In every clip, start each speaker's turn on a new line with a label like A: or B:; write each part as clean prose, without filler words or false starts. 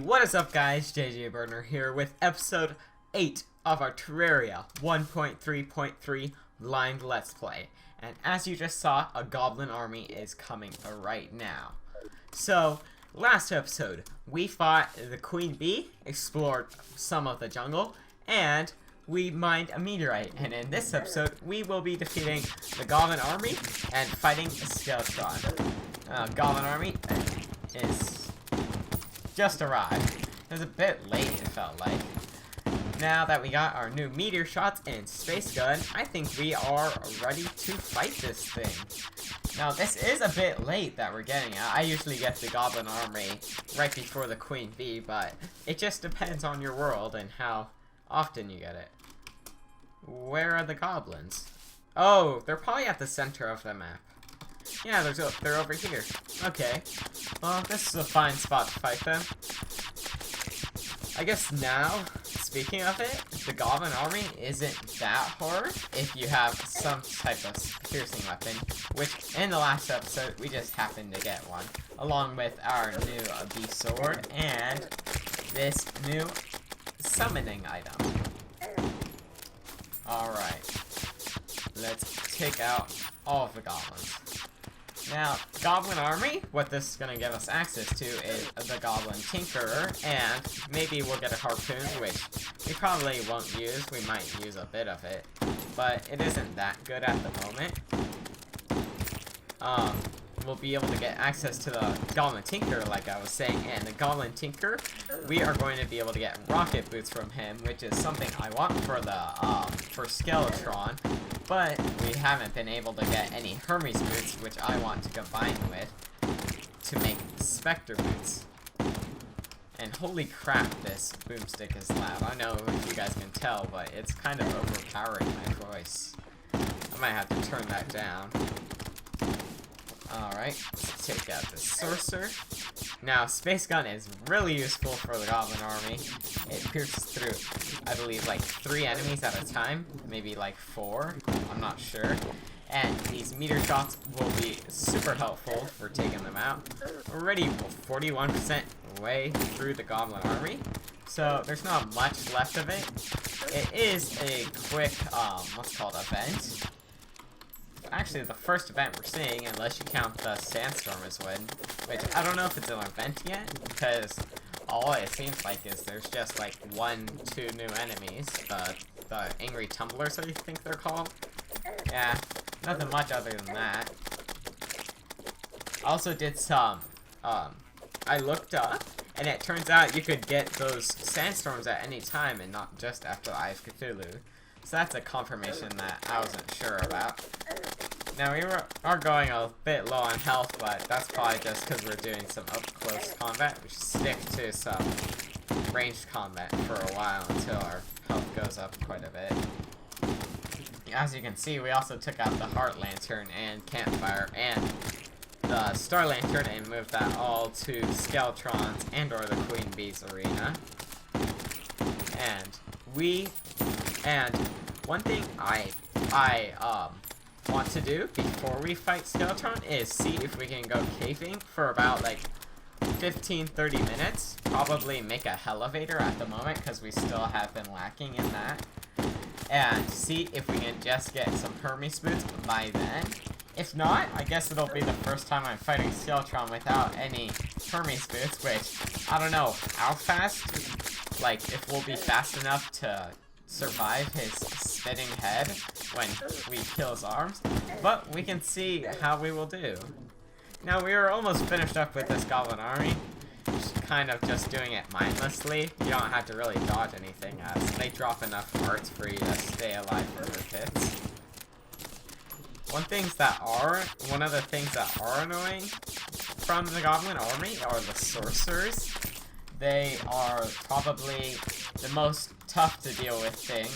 A: What is up, guys? JJburner here with episode 8 of our Terraria 1.3.3 blind Let's Play. And as you just saw, a goblin army is coming right now. So, last episode, we fought the Queen Bee, explored some of the jungle, and we mined a meteorite. And in this episode, we will be defeating the goblin army and fighting a skeleton. Goblin army is just arrived. It was a bit late, it felt like. Now that we got our new meteor shots and space gun, I think we are ready to fight this thing. Now, this is a bit late that we're getting it. I usually get the goblin army right before the Queen Bee, but it just depends on your world and how often you get it. Where are the goblins? Oh, they're probably at the center of the map. Yeah, they're over here. Okay. Well, this is a fine spot to fight them. I guess now, speaking of it, the goblin army isn't that hard if you have some type of piercing weapon, which in the last episode, we just happened to get one, along with our new bee sword and this new summoning item. Alright. Let's take out all of the goblins. Now, Goblin Army, what this is going to give us access to is the Goblin Tinkerer, and maybe we'll get a Harpoon, which we probably won't use. We might use a bit of it, but it isn't that good at the moment. We'll be able to get access to the Goblin Tinkerer, like I was saying, and the Goblin Tinkerer, we are going to be able to get rocket boots from him, which is something I want for the, for Skeletron. But we haven't been able to get any Hermes boots, which I want to combine with to make Spectre boots. And holy crap, this boomstick is loud. I know if you guys can tell, but it's kind of overpowering my voice. I might have to turn that down. Alright, let's take out the Sorcerer. Now, Space Gun is really useful for the Goblin Army. It pierces through, I believe, like 3 enemies at a time. Maybe like 4. I'm not sure. And these meteor shots will be super helpful for taking them out. We're already 41% way through the Goblin Army. So, there's not much left of it. It is a quick, what's called, event. Actually, the first event we're seeing, unless you count the Sandstorm as win, which I don't know if it's an event yet, because all it seems like is there's just like 1-2 new enemies, the Angry Tumblers, I think they're called. Yeah, nothing much other than that. I also did some, I looked up, and it turns out you could get those Sandstorms at any time and not just after Eye of Cthulhu. So that's a confirmation that I wasn't sure about. Now, we are going a bit low on health, but that's probably just because we're doing some up-close combat. We should stick to some ranged combat for a while until our health goes up quite a bit. As you can see, we also took out the Heart Lantern and Campfire and the Star Lantern and moved that all to Skeletron's and or the Queen Bee's arena. And one thing I want to do before we fight Skeletron is see if we can go caving for about like 15-30 minutes. Probably make a elevator at the moment because we still have been lacking in that. And see if we can just get some Hermes boots by then. If not, I guess it'll be the first time I'm fighting Skeletron without any Hermes boots, which I don't know how fast, like if we'll be fast enough to survive his spitting head when we kill his arms, but we can see how we will do. Now, we are almost finished up with this Goblin Army, kind of just doing it mindlessly. You don't have to really dodge anything, as they drop enough hearts for you to stay alive from the pits. One of the things that are annoying from the Goblin Army are the Sorcerers. They are probably the most tough to deal with thing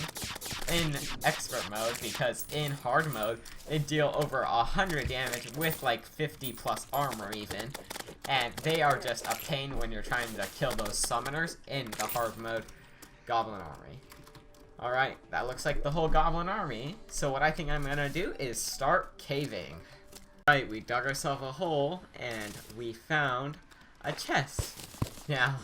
A: in expert mode, because in hard mode they deal over 100 damage with like 50 plus armor even, and they are just a pain when you're trying to kill those summoners in the hard mode Goblin Army. Alright, that looks like the whole Goblin Army, so what I think I'm gonna do is start caving. Alright, we dug ourselves a hole and we found a chest. Now,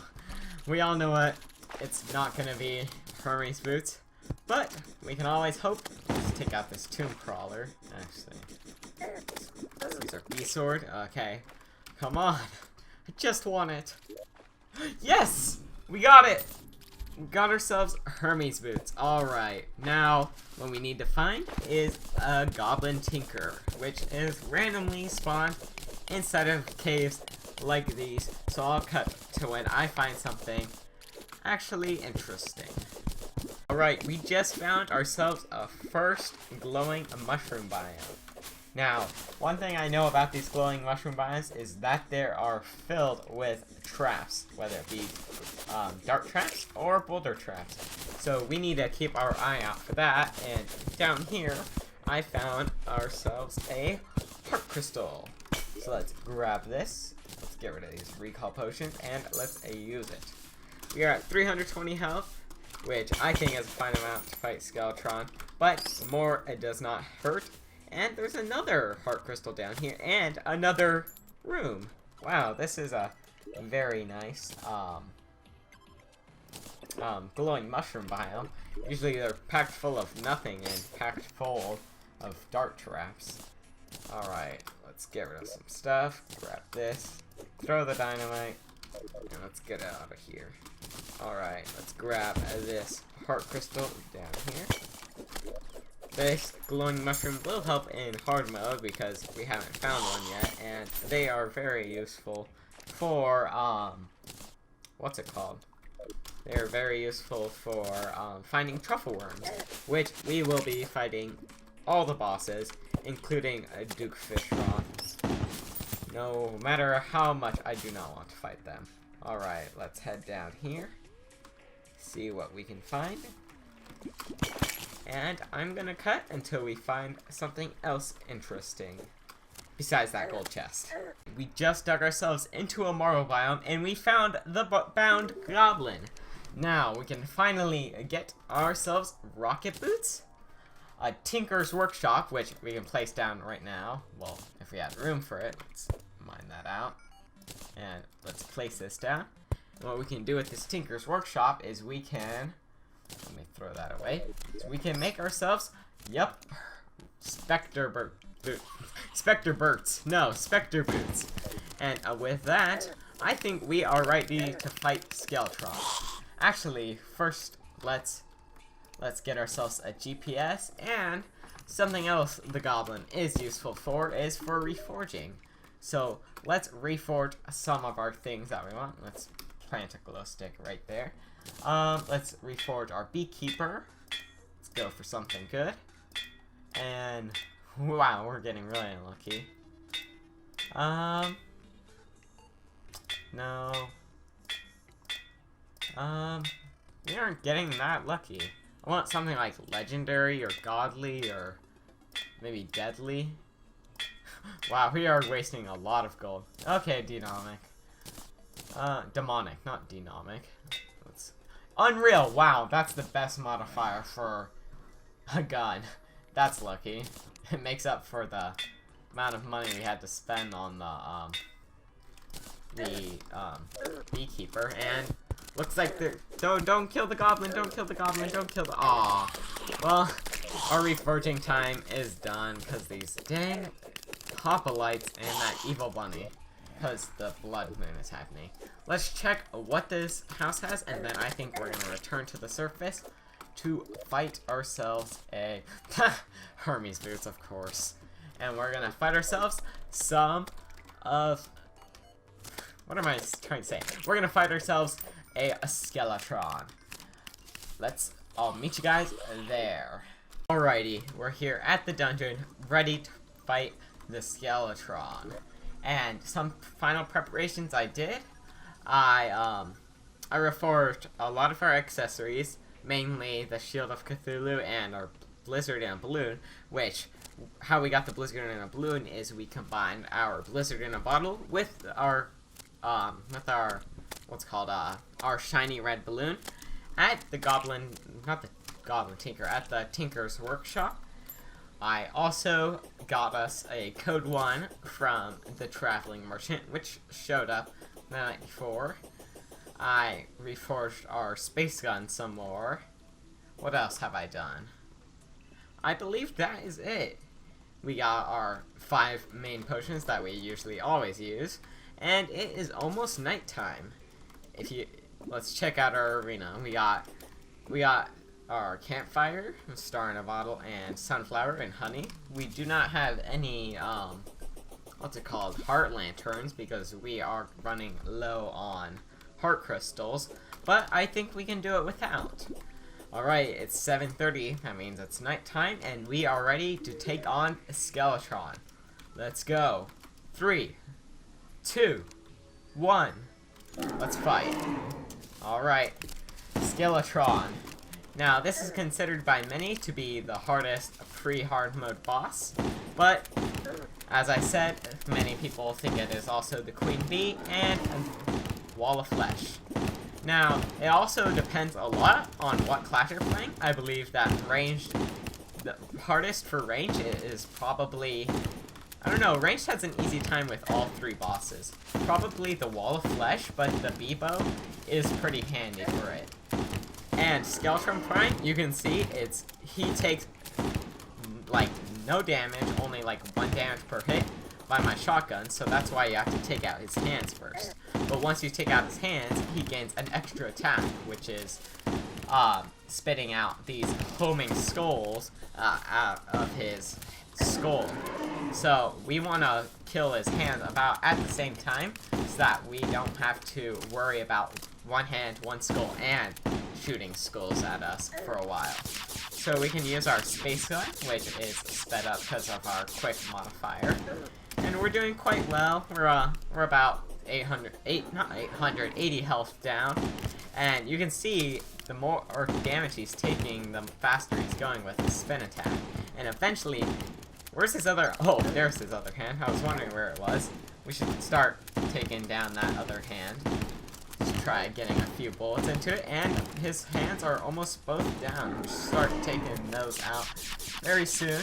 A: we all know it's not gonna be Hermes boots, but we can always hope. Let's take out this tomb crawler. Actually, let's use our B sword. Okay, come on, I just want it. Yes, we got it. We got ourselves Hermes boots. All right, now what we need to find is a goblin tinker, which is randomly spawned inside of caves like these. So I'll cut to when I find something actually interesting. Alright, we just found ourselves a first glowing mushroom biome. Now, one thing I know about these glowing mushroom biomes is that they are filled with traps, whether it be dart traps or boulder traps. So we need to keep our eye out for that. And down here, I found ourselves a heart crystal. So let's grab this. Let's get rid of these recall potions and let's use it. We are at 320 health, which I think is a fine amount to fight Skeletron, but more it does not hurt. And there's another heart crystal down here and another room. Wow, this is a very nice glowing mushroom biome. Usually they're packed full of nothing and packed full of dart traps. Alright, let's get rid of some stuff. Grab this, throw the dynamite, and let's get out of here. Alright, let's grab this heart crystal down here. This glowing mushroom will help in hard mode because we haven't found one yet, and they are very useful for, what's it called? They are very useful for finding truffle worms, which we will be fighting all the bosses, including a Duke Fishron. No matter how much I do not want to fight them. Alright, let's head down here. See what we can find. And I'm gonna cut until we find something else interesting. Besides that gold chest. We just dug ourselves into a marble biome and we found the bound goblin. Now we can finally get ourselves rocket boots. A tinker's workshop, which we can place down right now. Well, if we had room for it, let's mine that out. And let's place this down. And what we can do with this tinker's workshop is we can, let me throw that away. So we can make ourselves, yep, specter boots. And with that, I think we are ready to fight Skeletron. Actually, first, let's get ourselves a GPS, and something else the goblin is useful for is for reforging. So let's reforge some of our things that we want. Let's plant a glow stick right there. Let's reforge our beekeeper. Let's go for something good. And wow, we're getting really unlucky. No. We aren't getting that lucky. I want something like legendary or godly or maybe deadly. Wow, we are wasting a lot of gold. Okay, demonic. Demonic, not denomic. Unreal, wow, that's the best modifier for a gun. That's lucky. It makes up for the amount of money we had to spend on the beekeeper, and looks like the don't kill the goblin, don't kill the goblin, don't kill the aw. Well, our reforging time is done because these dang hoplites and that evil bunny, because the blood moon is happening. Let's check what this house has, and then I think we're gonna return to the surface to fight ourselves a Hermes boots, of course. And we're gonna fight ourselves some of, what am I trying to say? We're gonna fight ourselves a Skeletron. I'll meet you guys there. Alrighty, we're here at the dungeon, ready to fight the Skeletron. And some final preparations I did. I reforged a lot of our accessories, mainly the Shield of Cthulhu and our Blizzard and Balloon, which, how we got the Blizzard and a Balloon is we combined our Blizzard in a Bottle with our, what's called, our shiny red balloon at the Tinker, at the Tinker's Workshop. I also got us a code 1 from the Traveling Merchant, which showed up the night before. I reforged our space gun some more. What else have I done? I believe that is it. We got our 5 main potions that we usually always use, and it is almost nighttime. Let's check out our arena. We got our campfire, star in a bottle, and sunflower and honey. We do not have any what's it called, heart lanterns, because we are running low on heart crystals, but I think we can do it without. Alright, it's 7:30, that means it's nighttime, and we are ready to take on a Skeletron. Let's go. 3, 2, 1. Let's fight. Alright, Skeletron. Now, this is considered by many to be the hardest pre-hard mode boss, but as I said, many people think it is also the Queen Bee and a wall of flesh. Now, it also depends a lot on what class you're playing. I believe that the hardest for range is probably, I don't know, ranged has an easy time with all 3 bosses. Probably the wall of flesh, but the Bebo is pretty handy for it. And Skeletron Prime, you can see he takes like no damage, only like 1 damage per hit by my shotgun, so that's why you have to take out his hands first. But once you take out his hands, he gains an extra attack, which is spitting out these homing skulls out of his skull. So we want to kill his hands about at the same time, so that we don't have to worry about 1 hand, 1 skull, and shooting skulls at us for a while. So we can use our space gun, which is sped up because of our quick modifier. And we're doing quite well. We're about 80 health down. And you can see the more damage he's taking, the faster he's going with his spin attack. And eventually, where's his other, oh, there's his other hand. I was wondering where it was. We should start taking down that other hand. Let's try getting a few bullets into it, and his hands are almost both down. We should start taking those out very soon.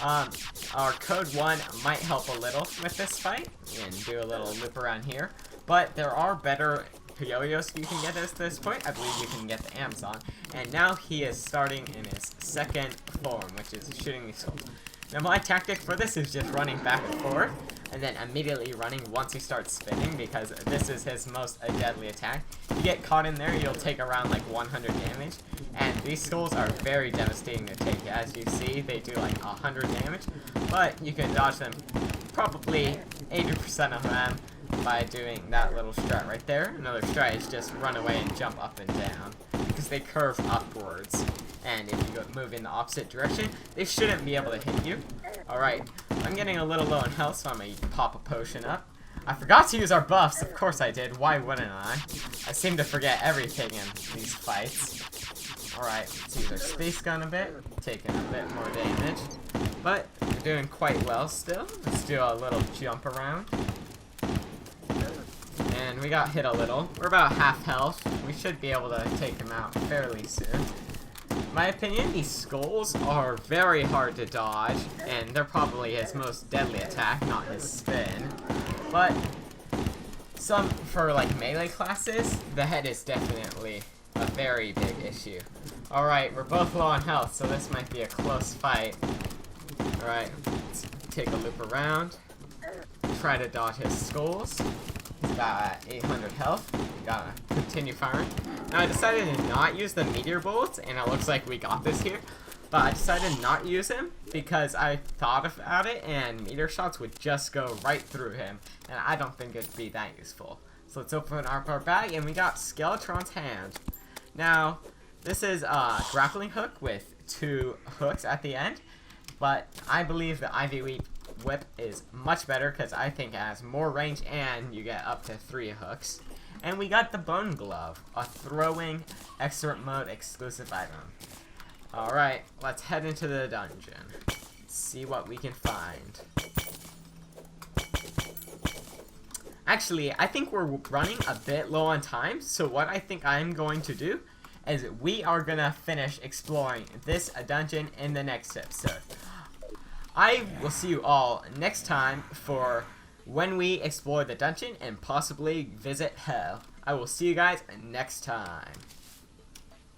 A: Our code 1 might help a little with this fight, and do a little loop around here, but there are better yo-yos you can get at this point. I believe you can get the Amazon, and now he is starting in his 2nd form, which is shooting these skulls. Now my tactic for this is just running back and forth, and then immediately running once he starts spinning, because this is his most deadly attack. If you get caught in there, you'll take around like 100 damage, and these skulls are very devastating to take. As you see, they do like 100 damage, but you can dodge them probably 80% of them by doing that little strat right there. Another strat is just run away and jump up and down, because they curve upwards. And if you move in the opposite direction, they shouldn't be able to hit you. Alright, I'm getting a little low in health, so I'm going to pop a potion up. I forgot to use our buffs. Of course I did. Why wouldn't I? I seem to forget everything in these fights. Alright, let's use our space gun a bit. Taking a bit more damage. But we're doing quite well still. Let's do a little jump around. And we got hit a little. We're about half health. We should be able to take him out fairly soon. In my opinion, these skulls are very hard to dodge, and they're probably his most deadly attack, not his spin. But for like melee classes, the head is definitely a very big issue. Alright, we're both low on health, so this might be a close fight. Alright, let's take a loop around. Try to dodge his skulls. He's got 800 health. Gotta continue firing. Now I decided to not use the meteor bullets, and it looks like we got this here. But I decided not to use him because I thought about it, and meteor shots would just go right through him, and I don't think it'd be that useful. So let's open up our bag, and we got Skeletron's hand. Now, this is a grappling hook with 2 hooks at the end, but I believe the Ivy Whip is much better because I think it has more range and you get up to 3 hooks. And we got the Bone Glove, a throwing expert mode exclusive item. Alright, let's head into the dungeon. See what we can find. Actually, I think we're running a bit low on time, so what I think I'm going to do is we are gonna finish exploring this dungeon in the next episode. I will see you all next time for when we explore the dungeon and possibly visit hell. I will see you guys next time.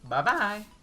A: Bye-bye.